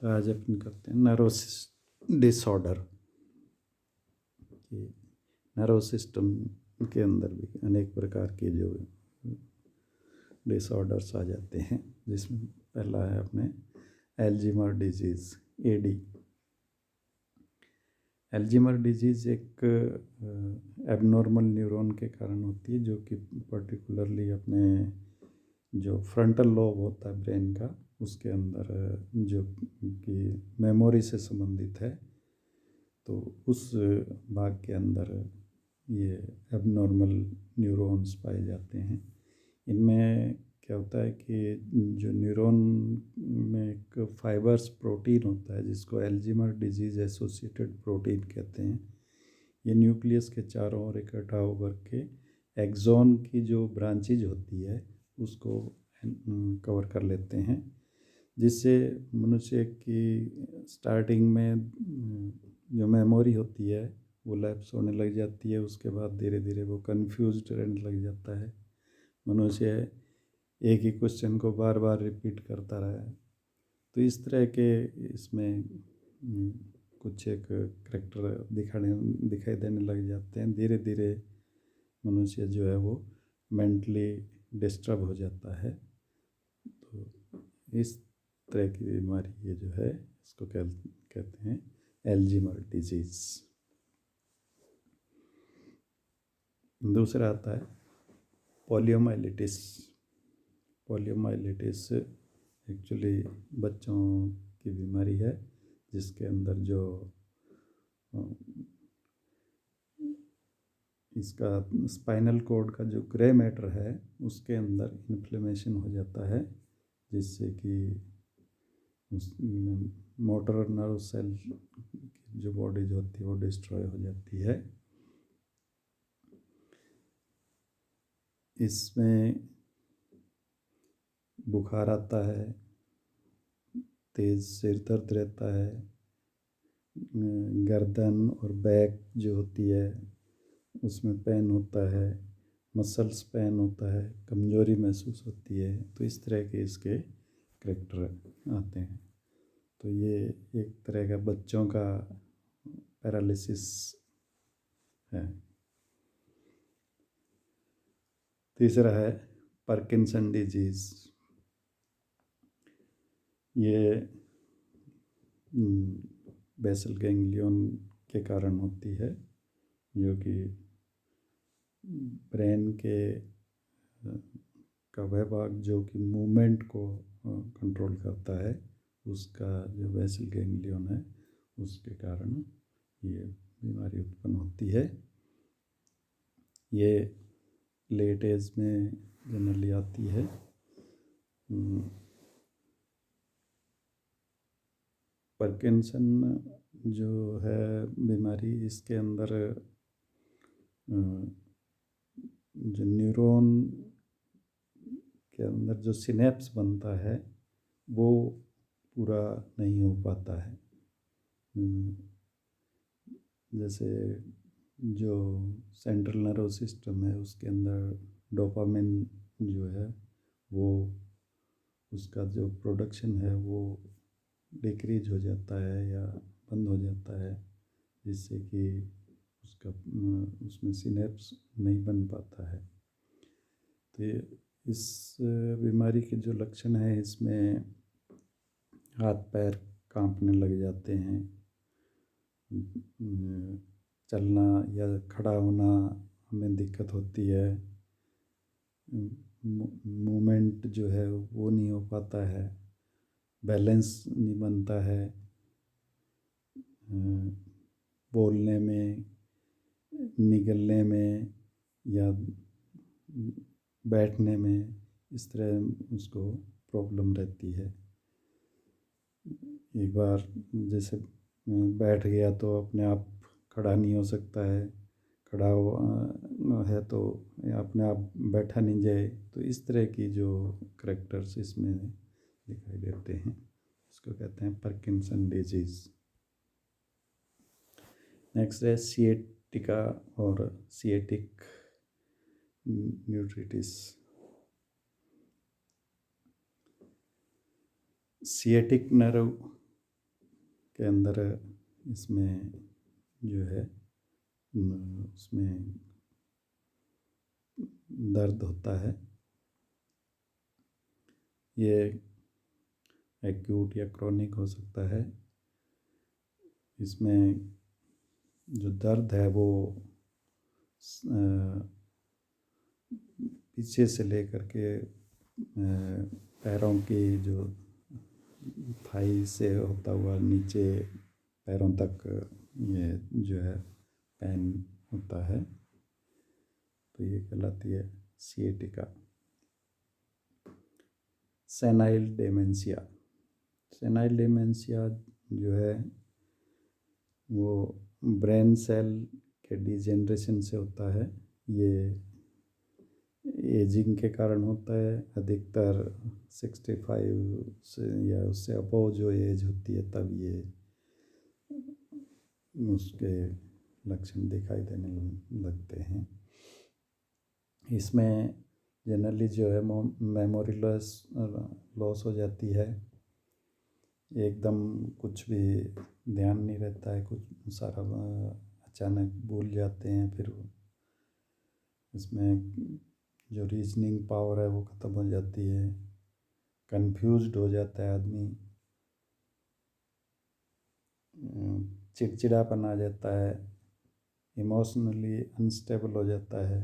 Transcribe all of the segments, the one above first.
तो आज अपन करते हैं नर्वस डिसऑर्डर कि नर्व सिस्टम के अंदर भी अनेक प्रकार के जो डिसऑर्डर्स आ जाते हैं, जिसमें पहला है अपने एल्जीमर डिजीज़ एडी। एल्जीमर डिजीज़ एक एबनॉर्मल न्यूरॉन के कारण होती है, जो कि पर्टिकुलरली अपने जो फ्रंटल लोब होता है ब्रेन का, उसके अंदर जो कि मेमोरी से संबंधित है, तो उस भाग के अंदर ये एबनॉर्मल न्यूरॉन्स पाए जाते हैं। इनमें क्या होता है कि जो न्यूरॉन में एक फाइबर्स प्रोटीन होता है, जिसको एल्जीमर डिजीज़ एसोसिएटेड प्रोटीन कहते हैं, ये न्यूक्लियस के चारों ओर इकट्ठा होकर के एक्सॉन की जो ब्रांचेज होती है उसको कवर कर लेते हैं, जिससे मनुष्य की स्टार्टिंग में जो मेमोरी होती है वो लैप्स होने लग जाती है। उसके बाद धीरे धीरे वो कंफ्यूज्ड रहने लग जाता है। मनुष्य एक ही क्वेश्चन को बार बार रिपीट करता रहा है। तो इस तरह के इसमें कुछ एक करैक्टर दिखाई देने लग जाते हैं। धीरे धीरे मनुष्य जो है वो मेंटली डिस्टर्ब हो जाता है। तो इस तरह की बीमारी ये जो है इसको कहते हैं एल्जीमर डिजीज़। दूसरा आता है पोलियोमाइलिटिस। पोलियोमाइलिटिस एक्चुअली बच्चों की बीमारी है, जिसके अंदर जो इसका स्पाइनल कॉर्ड का जो ग्रे मैटर है उसके अंदर इन्फ्लेमेशन हो जाता है, जिससे कि उस मोटर नर्व सेल की जो बॉडीज होती है वो डिस्ट्रॉय हो जाती है। इसमें बुखार आता है, तेज़ सिर दर्द रहता है, गर्दन और बैक जो होती है उसमें पेन होता है, मसल्स पेन होता है, कमजोरी महसूस होती है। तो इस तरह के इसके करैक्टर आते हैं। तो ये एक तरह का बच्चों का पैरालिसिस है। तीसरा है पार्किंसन डिजीज़। ये बेसल गैंग्लियन के कारण होती है, जो कि ब्रेन के का वह भाग जो कि मूवमेंट को कंट्रोल करता है, उसका जो बेसल गैंग्लियन है उसके कारण ये बीमारी उत्पन्न होती है। ये लेट एज में जनरली आती है। पार्किंसन जो है बीमारी, इसके अंदर जो न्यूरॉन के अंदर जो सिनेप्स बनता है वो पूरा नहीं हो पाता है। जैसे जो सेंट्रल नर्व सिस्टम है उसके अंदर डोपामिन जो है वो उसका जो प्रोडक्शन है वो डिक्रीज हो जाता है या बंद हो जाता है, जिससे कि उसका उसमें सिनेप्स नहीं बन पाता है। तो इस बीमारी के जो लक्षण हैं, इसमें हाथ पैर कांपने लग जाते हैं, चलना या खड़ा होना हमें दिक्कत होती है, मूवमेंट जो है वो नहीं हो पाता है, बैलेंस नहीं बनता है, बोलने में, निगलने में या बैठने में, इस तरह उसको प्रॉब्लम रहती है। एक बार जैसे बैठ गया तो अपने आप खड़ा नहीं हो सकता है, खड़ा हो है तो अपने आप बैठा नहीं जाए। तो इस तरह की जो करैक्टर्स इसमें दिखाई देते हैं, इसको कहते हैं पार्किंसन डिजीज़। नेक्स्ट है सिएटिका और सिएटिक न्यूट्रिटिस। सिएटिक नर्व के अंदर इसमें जो है उसमें दर्द होता है। ये एक्यूट या क्रोनिक हो सकता है। इसमें जो दर्द है वो पीछे से लेकर के पैरों की जो थाई से होता हुआ नीचे पैरों तक ये जो है पेन होता है, तो ये कहलाती है sciatica. Senile dementia. Senile dementia जो है वो ब्रेन सेल के डिजेनरेशन से होता है। ये एजिंग के कारण होता है। अधिकतर 65 से या उससे अबव जो एज होती है तब ये उसके लक्षण दिखाई देने लगते हैं। इसमें जनरली जो है मेमोरी लॉस हो जाती है। एकदम कुछ भी ध्यान नहीं रहता है, कुछ सारा अचानक भूल जाते हैं। फिर इसमें जो रीजनिंग पावर है वो ख़त्म हो जाती है। कंफ्यूज्ड हो जाता है आदमी, चिड़चिड़ापन आ जाता है, इमोशनली अनस्टेबल हो जाता है।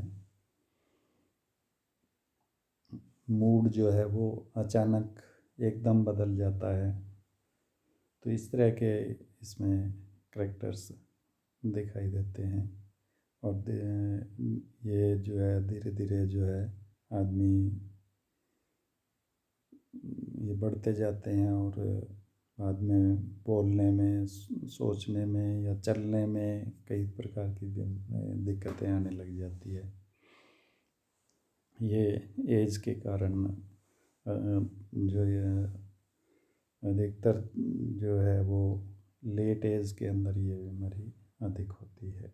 मूड जो है वो अचानक एकदम बदल जाता है। तो इस तरह के इसमें करैक्टर्स दिखाई देते हैं। और ये जो है धीरे धीरे जो है आदमी ये बढ़ते जाते हैं और बाद में बोलने में, सोचने में या चलने में कई प्रकार की दिक्कतें आने लग जाती है। ये एज के कारण जो ये अधिकतर जो है वो लेट एज के अंदर ये बीमारी अधिक होती है।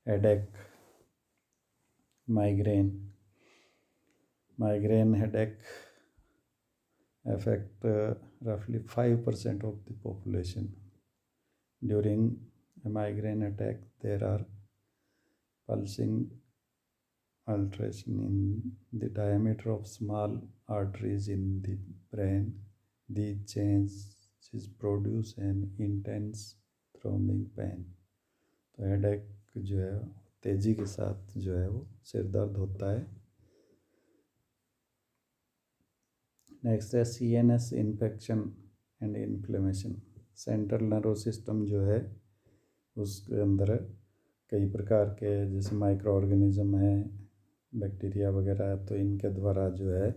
Headache, migraine headache affect roughly 5% of the population. During a migraine attack, there are pulsing alteration in the diameter of small arteries in the brain. These changes produce an intense throbbing pain. तो headache जो है तेज़ी के साथ जो है वो सिर दर्द होता है। नेक्स्ट है CNS infection and inflammation. Central nervous system जो है उसके अंदर कई प्रकार के जैसे माइक्रो ऑर्गेनिज्म है, बैक्टीरिया वगैरह, तो इनके द्वारा जो है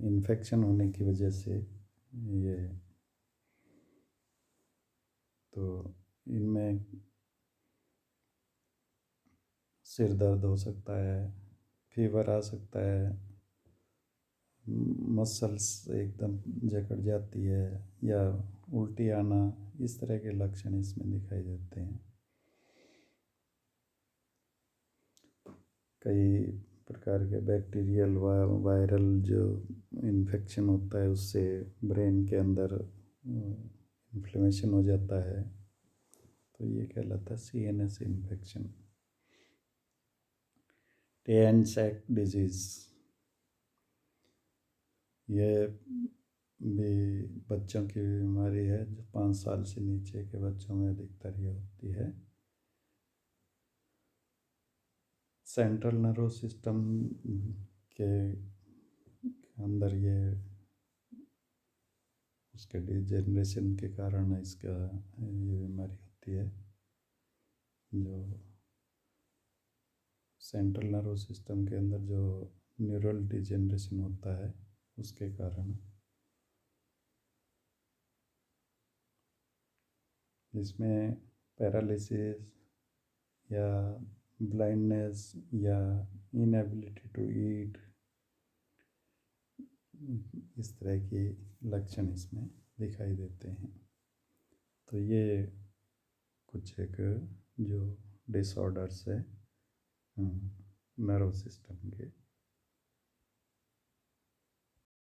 इन्फेक्शन होने की वजह से ये तो इनमें सिर दर्द हो सकता है, फीवर आ सकता है, मसल्स एकदम जकड़ जाती है या उल्टी आना, इस तरह के लक्षण इसमें दिखाई देते हैं। कई प्रकार के बैक्टीरियल वायरल जो इन्फेक्शन होता है उससे ब्रेन के अंदर इन्फ्लेमेशन हो जाता है, तो ये कहलाता है CNS इन्फेक्शन। टे एंड सैक डिजीज़, ये भी बच्चों की बीमारी है जो 5 साल से नीचे के बच्चों में अधिकतर ये होती है। सेंट्रल नर्वस सिस्टम के अंदर ये उसके डिजेनरेशन के कारण इसका ये बीमारी होती है। जो सेंट्रल नर्वस सिस्टम के अंदर जो न्यूरल डिजेनरेशन होता है उसके कारण इसमें पैरालिसिस या ब्लाइंडनेस या इनएबिलिटी टू ईट, इस तरह के लक्षण इसमें दिखाई देते हैं। तो ये कुछ एक जो डिसऑर्डर्स है नर्व सिस्टम के।